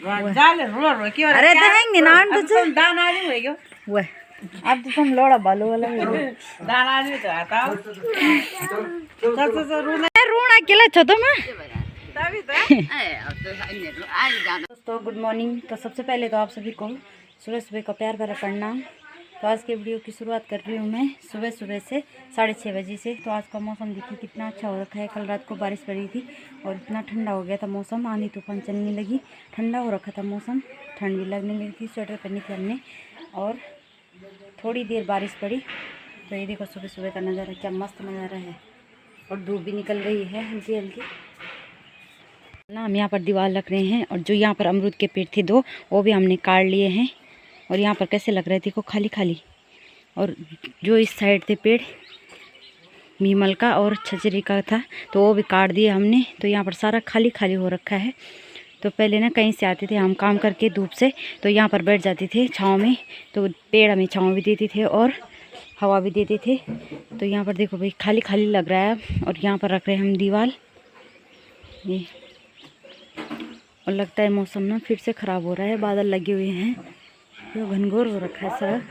अरे देंगे ना तो दान आदमी हो गयो वो अब तो तुम लोड़ा बालू वाला दान आदमी तो आता रूना अकेला छो तुम दोस्तों गुड मॉर्निंग। तो सबसे पहले तो आप सभी को सुबह सुबह का प्यार भरा प्रणाम। तो आज के वीडियो की शुरुआत कर रही हूँ मैं सुबह सुबह से 6:30 बजे से। तो आज का मौसम देखिए कितना अच्छा हो रखा है। कल रात को बारिश पड़ी थी और इतना ठंडा हो गया था मौसम, आंधी तूफान चलने लगी, ठंडा हो रखा था मौसम, ठंड भी लगने लगी थी, स्वेटर पहनी थी हमने और थोड़ी देर बारिश पड़ी। तो ये देखो सुबह सुबह का नज़ारा क्या मस्त नज़ारा है और धूप भी निकल रही है हल्की हल्की ना। हम यहाँ पर दीवार रख रहे हैं और जो यहाँ पर अमरूद के पेड़ थे 2 वो भी हमने काट लिए हैं और यहाँ पर कैसे लग रहे थे को खाली खाली। और जो इस साइड थे पेड़ मीमल का और छजरी का था तो वो भी काट दिए हमने। तो यहाँ पर सारा खाली खाली हो रखा है। तो पहले ना कहीं से आते थे हम काम करके धूप से, तो यहाँ पर बैठ जाते थे छाँव में, तो पेड़ हमें छाँव भी देते थे और हवा भी देते थे। तो यहाँ पर देखो भाई खाली खाली लग रहा है और यहाँ पर रख रहे हैं हम दीवार ये। और लगता है मौसम ना फिर से ख़राब हो रहा है, बादल लगे हुए हैं, तो घनघोर हो रखा है सड़क,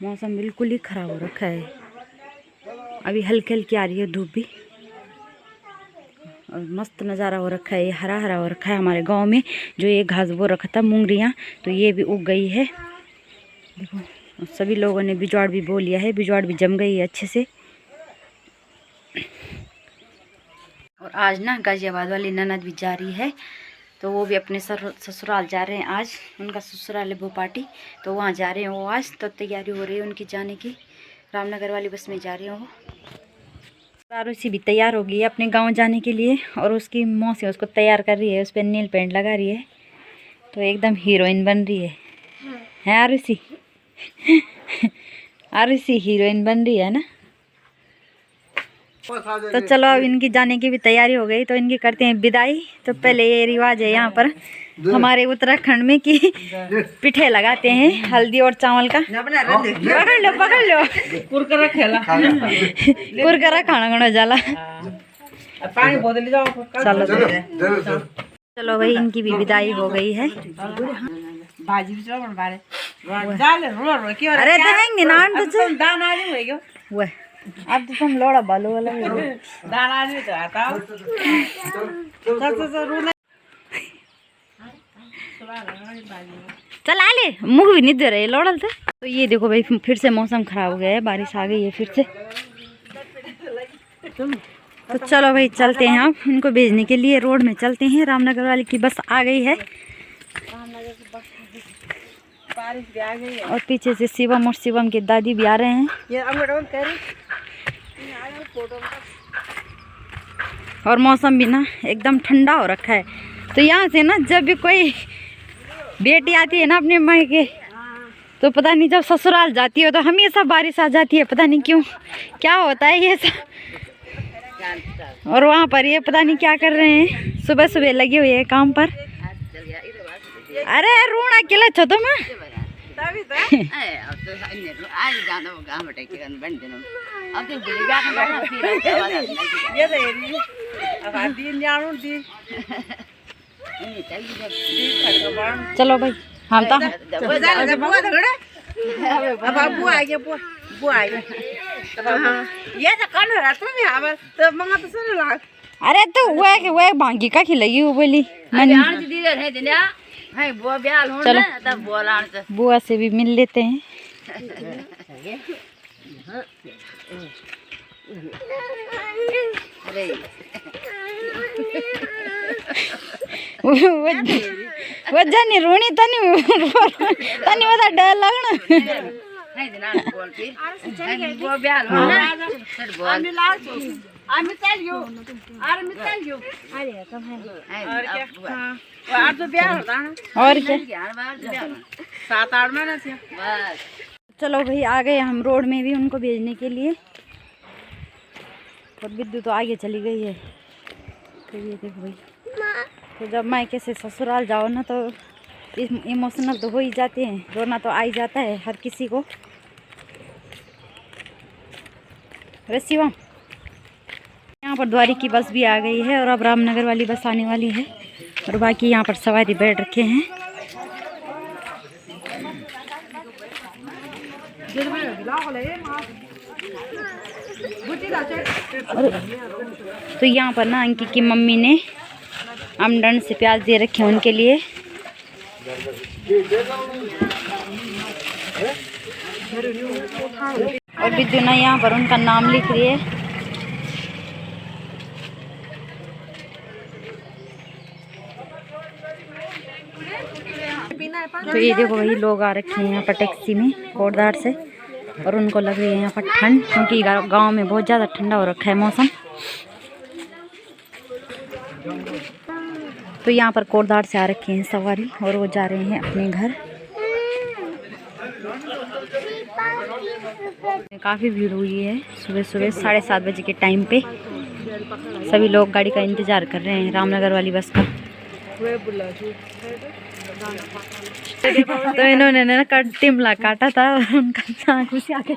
मौसम बिल्कुल ही ख़राब हो रखा है। अभी हल्की हल्की आ रही है धूप भी और मस्त नज़ारा हो रखा है। हरा हरा हो रखा है हमारे गांव में। जो ये घास बो रखा था मूंगरियाँ तो ये भी उग गई है देखो। सभी लोगों ने बिजवाड़ भी बो लिया है, बिजवाड़ भी जम गई है अच्छे से। और आज ना गाजियाबाद वाली ननद भी जा रही है, तो वो भी अपने ससुराल जा रहे हैं आज। उनका ससुराल है भोपाटी, तो वहाँ जा रहे हैं वो आज। तो तैयारी हो रही है उनकी जाने की, रामनगर वाली बस में जा रही हैं वो। आरुषि भी तैयार हो गई है अपने गांव जाने के लिए और उसकी मौसी उसको तैयार कर रही है, उस पर नील पेंट लगा रही है, तो एकदम हीरोइन बन रही है आरुषि आरुषि हीरोइन बन रही है ना। तो चलो अब इनकी जाने की भी तैयारी हो गई, तो इनकी करते हैं विदाई। तो पहले ये रिवाज है यहाँ पर हमारे उत्तराखंड में कि पिठे लगाते हैं हल्दी और चावल का। पकड़ लो कुरकरा खेला कुरकरा खाना खाना जाला। चलो भाई इनकी भी विदाई हो गई है। अरे देंगे ना वह अब तो तुम लोड़ा बालू वाला दाना तो आता चल आ ले मुँह भी नहीं दे रहे लोड़ल से। तो ये देखो भाई फिर से मौसम खराब हो गया है, बारिश आ गई है फिर से। तो चलो भाई चलते हैं अब इनको भेजने के लिए, रोड में चलते हैं। रामनगर वाली की बस आ गई है बारिश भी आ गई है और पीछे से शिवम और शिवम के दादी भी आ रहे हैं। और मौसम भी ना एकदम ठंडा हो रखा है। तो यहाँ से ना जब भी कोई बेटी आती है ना अपने माँ के, तो पता नहीं जब ससुराल जाती है तो हमेशा बारिश आ जाती है, पता नहीं क्यों क्या होता है ये सब। और वहाँ पर ये पता नहीं क्या कर रहे हैं, सुबह सुबह लगे हुए हैं काम पर। अरे रूना अकेला छो तुम चलो भाई हम तो अरे तो वह भांगी का खिलाई वो बोली चलो बुआ से भी मिल लेते हैं। वो जानी रोनी तनी तनी बता डर लगना और क्या 7-8 महीने से। चलो भाई आ गए हम रोड में भी उनको भेजने के लिए। और बिद्दू तो आगे चली गई है। तो ये देखो भाई, तो जब मायके से ससुराल जाओ ना तो इमोशनल तो हो ही जाते हैं, रोना तो आ ही जाता है हर किसी को। शिवम यहाँ पर द्वारी की बस भी आ गई है और अब रामनगर वाली बस आने वाली है। और बाकी यहाँ पर सवारी बैठ रखे हैं। तो यहाँ पर ना अंकी की मम्मी ने आमदन से प्याज दे रखे हैं उनके लिए। और बिद्दू ना यहाँ पर उनका नाम लिख रही है। तो ये देखो वही लोग आ रखे हैं यहाँ पर टैक्सी में कोटद्वार से, और उनको लग रही है यहाँ पर ठंड, क्योंकि गांव में बहुत ज़्यादा ठंडा हो रखा है मौसम। तो यहाँ पर कोटद्वार से आ रखे हैं सवारी और वो जा रहे हैं अपने घर। काफ़ी भीड़ हुई है सुबह सुबह 7:30 बजे के टाइम पे। सभी लोग गाड़ी का इंतज़ार कर रहे हैं, रामनगर वाली बस का। तो इन्होंने ना टिमला काटा था, उनका खुशी आ गई।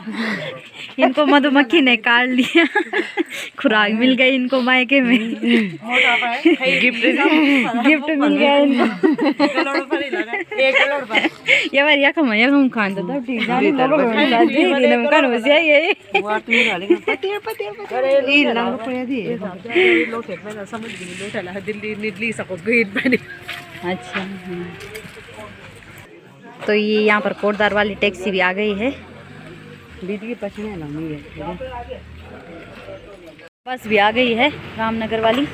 इनको मधुमक्खी ने काट लिया, खुराक मिल गई इनको मायके में। गिफ्ट मिल गया इनको। ये बार यखम खान तो तब ठीक जानी तो नमकन हो जाए ये। अच्छा, तो ये यहाँ पर कोटद्वार वाली टैक्सी भी आ गई है। बस भी आ गई है रामनगर वाली।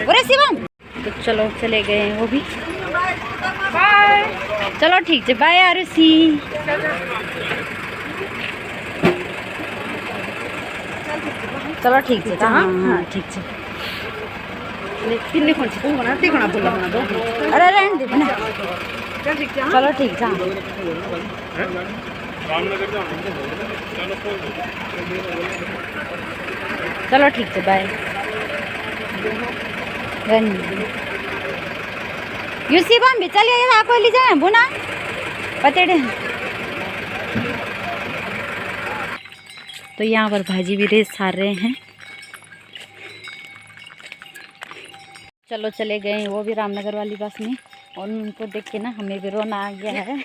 अरे शिवम, तो चलो चले गए हैं वो भी। चलो ठीक है, बाय आरुषि। चलो ठीक है। हाँ ठीक है। अरे रहने दे ना। चलो ठीक है। चलो ठीक है, बाय। यूसी बम भी चलिए, ये आपको ले जाए बुना पतेड़े। तो यहाँ पर भाजी भी रेस सार रहे हैं। चलो चले गए हैं वो भी रामनगर वाली बस में, और उनको देख के ना हमें भी रोना आ गया है।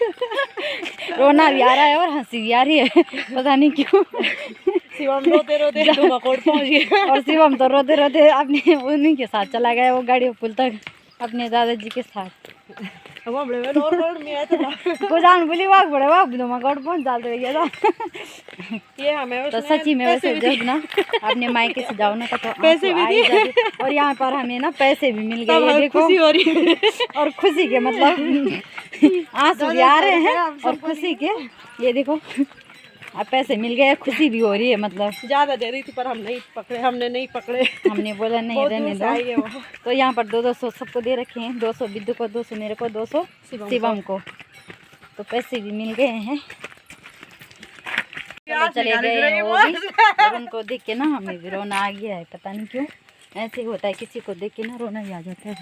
रोना भी आ रहा है और हंसी भी आ रही है, पता नहीं क्यों। शिवम रोते रोते धुमाकोट पहुंच गया, और शिवम तो रोते रोते अपने उन्हीं के साथ चला गया वो गाड़ी पुल तक अपने दादाजी के साथ। जान बोली वाग बड़े वाग धुमाकोट पहुंच जाते ये हमें तो सच्ची में वैसे जब ना अपने मायके से जाओ ना तो पैसे भी दिए, और यहाँ पर हमें ना पैसे भी मिल गए। ये देखो खुशी हो रही है, और खुशी के मतलब आंसू भी आ रहे हैं और खुशी के। ये देखो अब पैसे मिल गए, खुशी भी हो रही है। मतलब ज़्यादा दे रही थी पर हमने नहीं पकड़े। हमने बोला नहीं रहने दो। तो यहाँ पर 200 सबको दे रखे हैं, 200 बिद्दू को, 200 मेरे को, 200 शिवम को। तो पैसे भी मिल गए हैं। चले गए हैं वो भी, और उनको देख के ना हमें भी रोना आ गया है। पता नहीं क्यों ऐसे होता है, किसी को देख के ना रोना भी आ जाता है।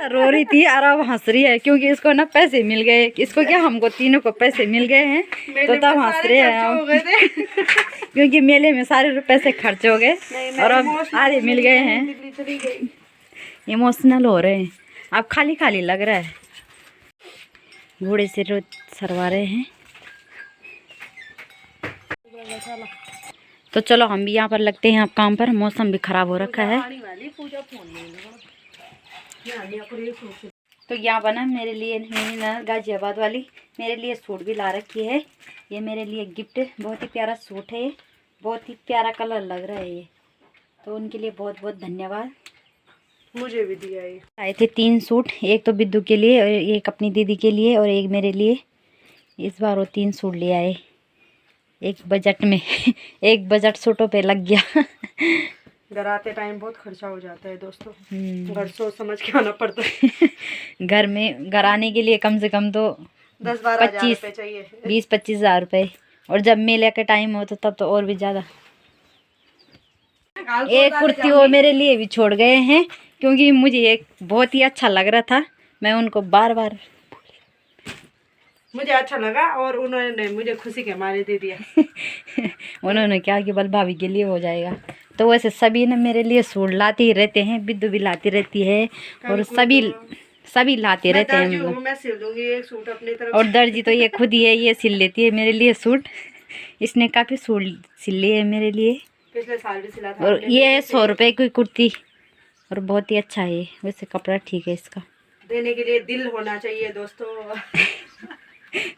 रो रही थी और अब हंस रही है, क्योंकि इसको ना पैसे मिल गए। इसको क्या, हमको तीनों को पैसे मिल गए हैं, तो तब हंस रहे हैं हम। क्योंकि मेले में सारे पैसे खर्च हो गए और अब आधे मिल गए हैं। इमोशनल हो रहे हैं, अब खाली खाली लग रहा है। घोड़े से रोज सरवा रहे हैं। तो चलो हम भी यहाँ पर लगते हैं अब काम पर। मौसम भी खराब हो रखा है। तो यहाँ बना मेरे लिए ना गाजियाबाद वाली मेरे लिए सूट भी ला रखी है। ये मेरे लिए गिफ्ट, बहुत ही प्यारा सूट है, बहुत ही प्यारा कलर लग रहा है ये। तो उनके लिए बहुत बहुत धन्यवाद। मुझे भी दिया है। आए थे 3 सूट, एक तो बिद्दू के लिए और एक अपनी दीदी के लिए और एक मेरे लिए। इस बार वो 3 सूट ले आए एक बजट में। एक बजट सूटों पे लग गया। घर आते टाइम बहुत खर्चा हो जाता है दोस्तों, घर सोच समझ के आना पड़ता है। घर आने के लिए कम से कम तो 10-12 हज़ार रुपये चाहिए, 20-25 हज़ार रुपये, और जब मेले का टाइम हो तो तब तो और भी ज़्यादा। एक कुर्ती वो मेरे लिए भी छोड़ गए हैं, क्योंकि मुझे एक बहुत ही अच्छा लग रहा था। मैं उनको बार बार मुझे अच्छा लगा और उन्होंने मुझे खुशी के मारे दे दिया। उन्होंने क्या कि बल भाभी के लिए हो जाएगा। तो वैसे सभी ने मेरे लिए सूट लाते ही रहते हैं, बिद्दू भी लाती रहती है और सभी लाते रहते हैं मतलब। मैं सिल दूंगी एक सूट अपनी तरफ और दर्जी तो ये खुद ही है, ये सिल लेती है मेरे लिए सूट। इसने काफ़ी सूट सिल लिए है मेरे लिए। पिछले साल भी सिला था। और ये है 100 रुपए की कुर्ती और बहुत ही अच्छा है, वैसे कपड़ा ठीक है इसका। देने के लिए दिल होना चाहिए दोस्तों।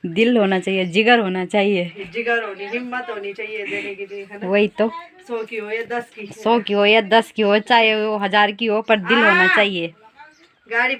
दिल होना चाहिए, जिगर होना चाहिए, जिगर होनी, हिम्मत होनी चाहिए देने के लिए, है ना। वही तो 100 की हो या 10 की, 100 की हो या 10 की हो, चाहे वो 1000 की हो, पर दिल होना चाहिए। गाड़ी